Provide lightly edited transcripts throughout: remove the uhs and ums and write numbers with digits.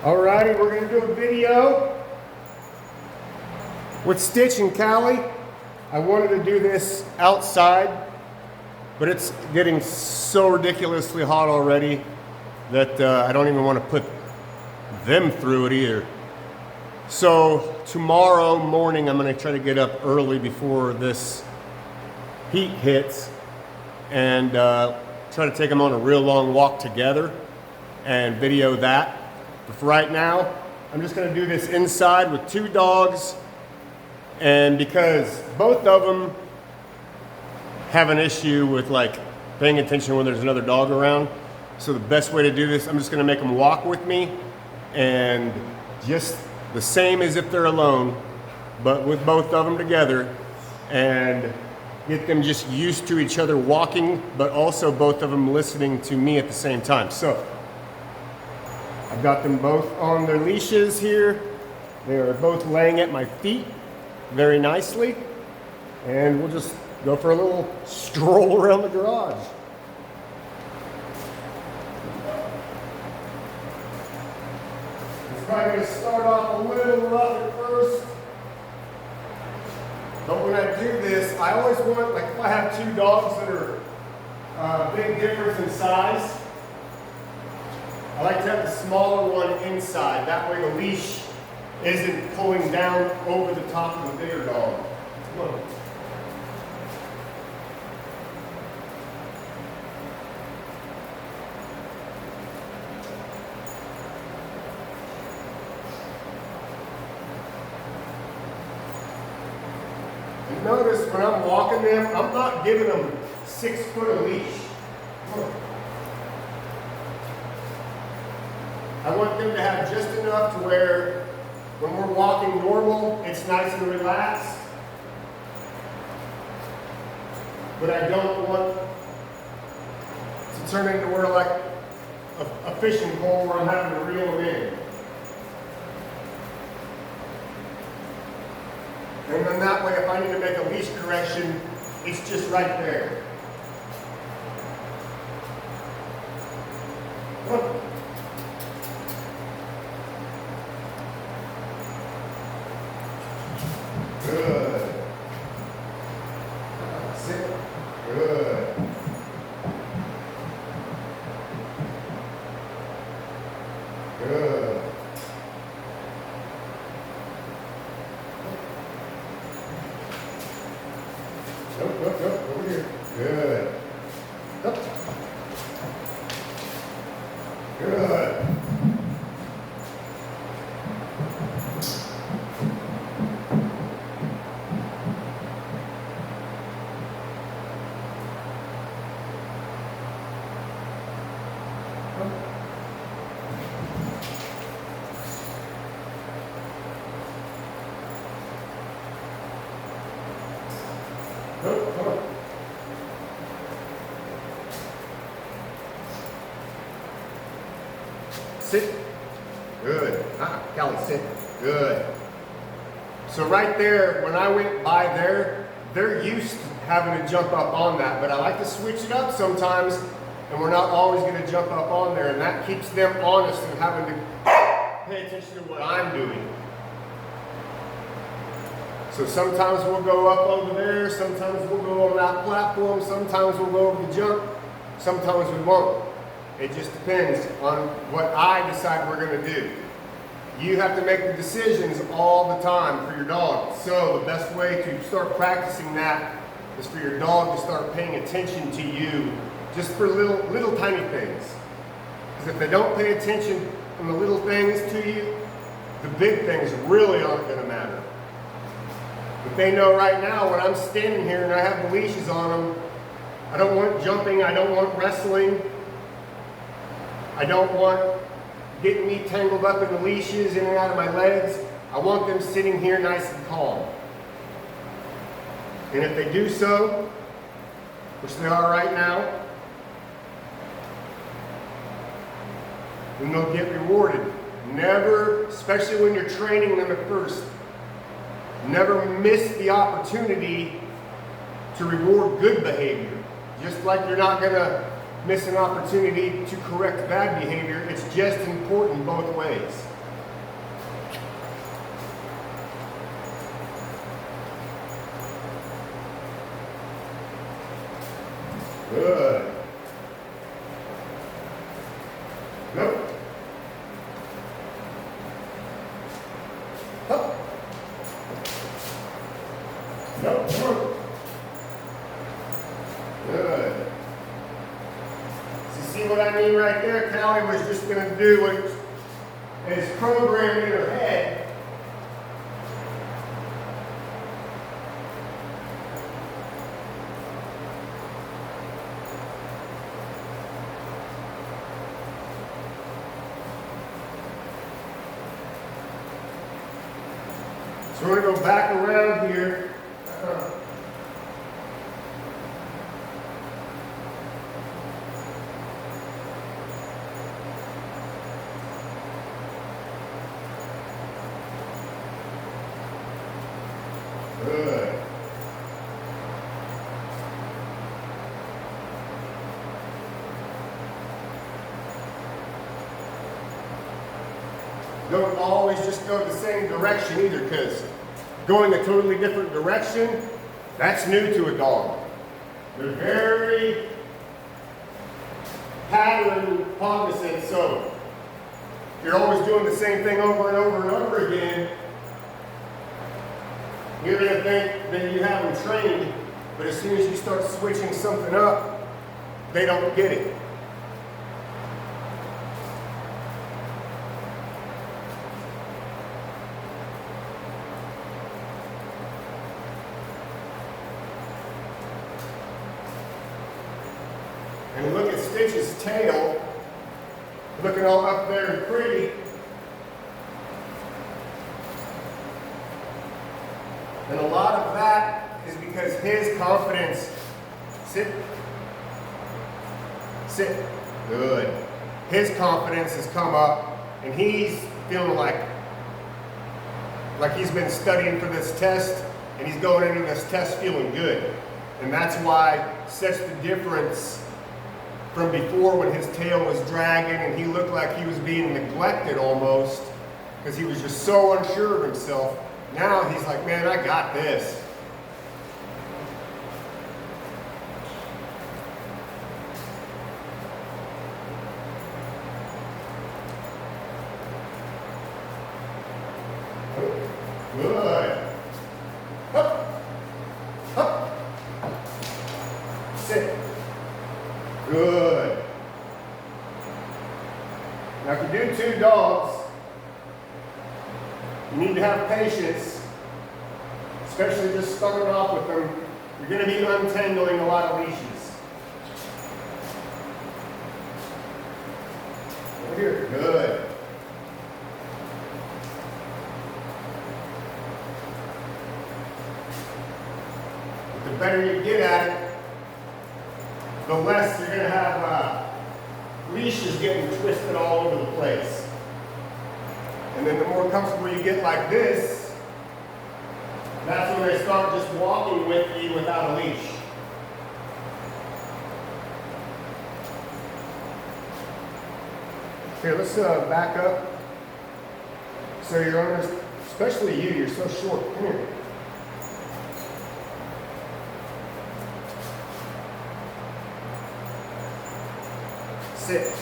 Alrighty, we're gonna do a video with Stitch and Callie. I wanted to do this outside, but it's getting so ridiculously hot already that I don't even want to put them through it either. So tomorrow morning, I'm gonna try to get up early before this heat hits and try to take them on a real long walk together and video that. But for right now, I'm just gonna do this inside with two dogs, and because both of them have an issue with like paying attention when there's another dog around, so the best way to do this, I'm just gonna make them walk with me, and just the same as if they're alone, but with both of them together, and get them just used to each other walking, but also both of them listening to me at the same time. So I've got them both on their leashes here. They are both laying at my feet very nicely, and we'll just go for a little stroll around the garage. It's probably going to start off a little rough at first, but when I do this, I always want, like if I have two dogs that are a big difference in size, I like to have the smaller one inside. That way the leash isn't pulling down over the top of the bigger dog. Come on. And notice when I'm walking them, I'm not giving them 6 foot of leash. Come on. I want them to have just enough to where when we're walking normal, it's nice and relaxed. But I don't want to turn into where like a fishing pole where I'm having to reel them in. And then that way, if I need to make a leash correction, it's just right there. Look. Good. Sit. Good. Good. Nope, over here. Good. Up. Good. Nope, come on. Sit. Good. Callie, sit. Good. So right there, when I went by there, they're used to having to jump up on that, but I like to switch it up sometimes, and we're not always going to jump up on there, and that keeps them honest and having to pay attention to what I'm doing. So sometimes we'll go up over there, sometimes we'll go on that platform, sometimes we'll go over the jump, sometimes we won't. It just depends on what I decide we're going to do. You have to make the decisions all the time for your dog. So the best way to start practicing that is for your dog to start paying attention to you just for little tiny things. Because if they don't pay attention on the little things to you, the big things really aren't going to matter. But they know right now when I'm standing here and I have the leashes on them, I don't want jumping, I don't want wrestling, I don't want getting me tangled up in the leashes in and out of my legs. I want them sitting here nice and calm. And if they do so, which they are right now, then they'll get rewarded. Never, especially when you're training them at first, never miss the opportunity to reward good behavior. Just like you're not gonna miss an opportunity to correct bad behavior. It's just important both ways. Good. Nope. Up. Nope. Come on. Good. So see what I mean right there? Callie was just going to do what is programmed in her head. So we're going to go back around here. Good. Don't always just go the same direction either, because going a totally different direction, that's new to a dog. They're very pattern cognizant, so if you're always doing the same thing over and over and over again, you're going to think that you have them trained, but as soon as you start switching something up, they don't get it. And look at Stitch's tail, looking all up there and pretty. And a lot of that is because his confidence, sit, good. His confidence has come up and he's feeling like he's been studying for this test and he's going into this test feeling good. And that's why such the difference from before when his tail was dragging and he looked like he was being neglected almost because he was just so unsure of himself. Now he's like, man, I got this. Good. Up. Up. Sit. Good. Now if you do two dogs, you need to have patience, especially just starting off with them. You're going to be untangling a lot of leashes. Over here. Good. But the better you get at it, the less you're going to have leashes getting twisted all over the place. And then the more comfortable you get like this, that's when they start just walking with you without a leash. Here, let's back up. So your owners, especially you, you're so short. Come here. Sit.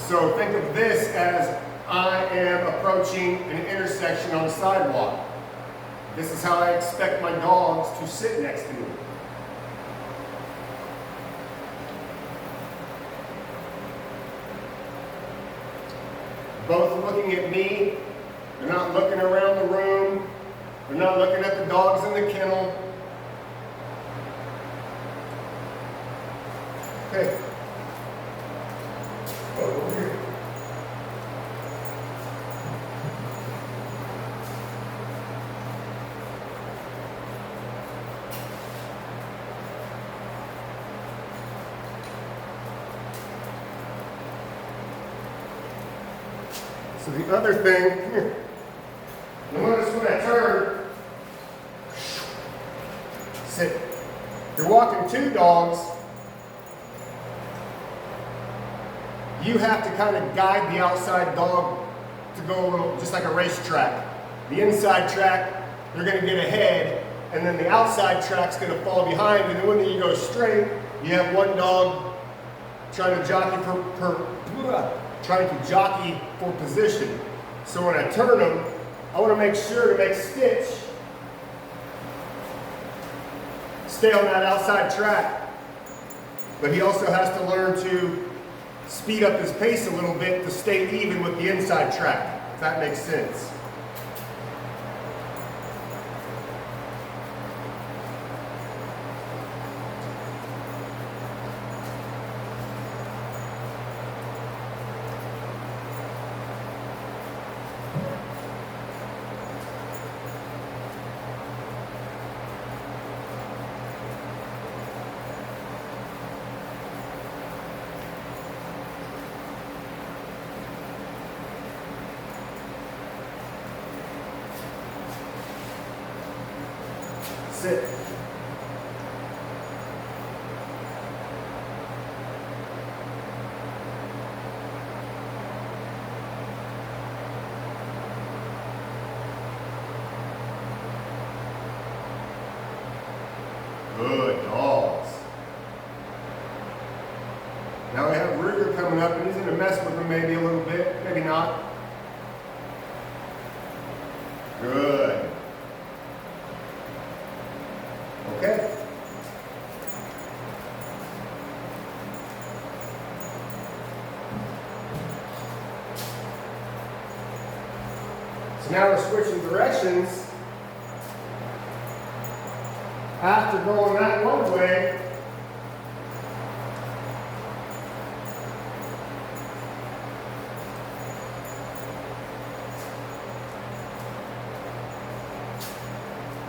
So think of this as I am approaching an intersection on a sidewalk. This is how I expect my dogs to sit next to me. Both looking at me, they're not looking around the room, they're not looking at the dogs in the kennel. Okay. Over here. So the other thing, here, notice when I Sit. If you're walking two dogs, you have to kind of guide the outside dog to go a little, just like a racetrack. The inside track, they're going to get ahead, and then the outside track's going to fall behind, and then when you go straight, you have one dog trying to jockey for position. So when I turn them, I want to make sure to make Stitch stay on that outside track. But he also has to learn to speed up his pace a little bit to stay even with the inside track, if that makes sense. Sit. Good dogs. Now we have Ruger coming up, and he's going to mess with them maybe a little bit, maybe not. Good. Okay. So now we're switching directions. After going that one way,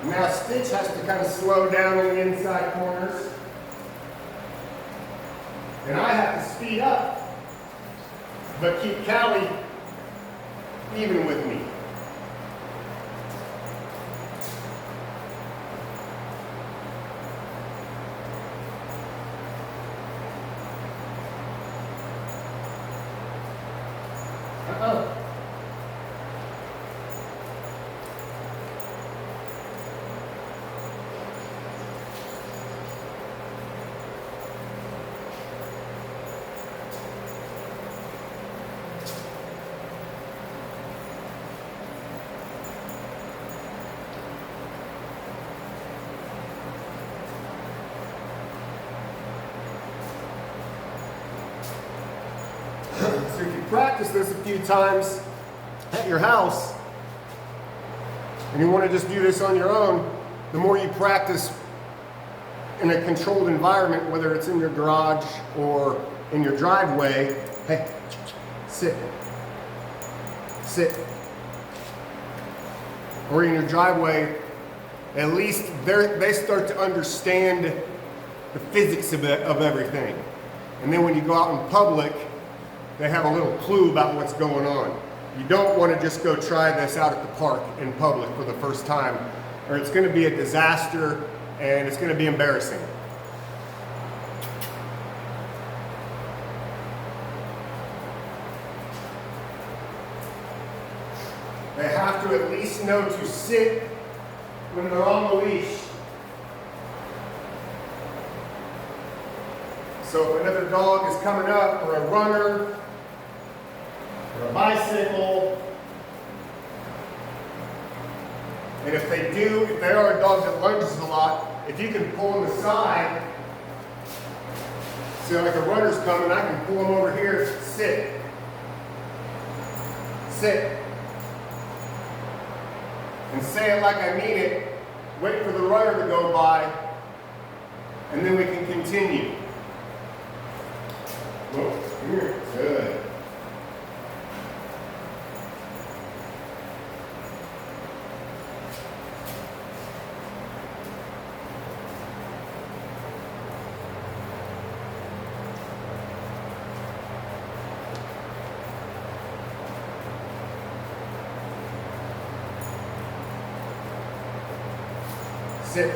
now Stitch has to kind of slow down on the inside corners. And I have to speed up, but keep Callie even with me. So if you practice this a few times at your house, and you want to just do this on your own, the more you practice in a controlled environment, whether it's in your garage or in your driveway, hey, sit, sit, or in your driveway, at least they start to understand the physics of everything. And then when you go out in public, they have a little clue about what's going on. You don't want to just go try this out at the park in public for the first time, or it's going to be a disaster and it's going to be embarrassing. They have to at least know to sit when they're on the leash. So if another dog is coming up, or a runner, or a bicycle, and if they are a dog that lunges a lot, if you can pull them aside, so like a runner's coming, I can pull them over here, sit, sit, and say it like I mean it, wait for the runner to go by, and then we can continue. Whoa, here, good. Sit.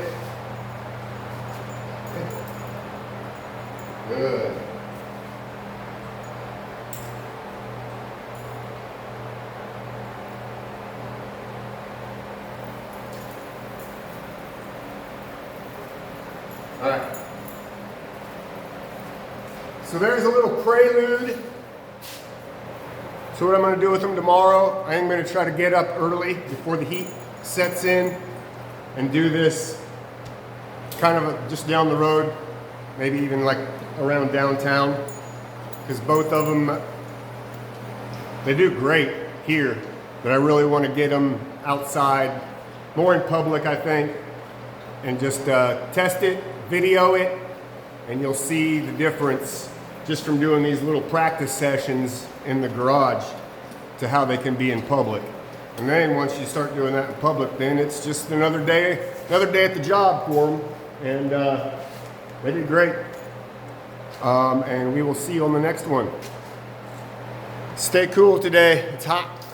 Good. All right. So there's a little prelude. So what I'm going to do with them tomorrow, I am going to try to get up early before the heat sets in and do this kind of just down the road, maybe even like around downtown, because both of them, they do great here, but I really want to get them outside, more in public, I think, and just test it, video it, and you'll see the difference just from doing these little practice sessions in the garage to how they can be in public. And then once you start doing that in public, then it's just another day at the job for them, and they did great. And we will see you on the next one. Stay cool today. It's hot.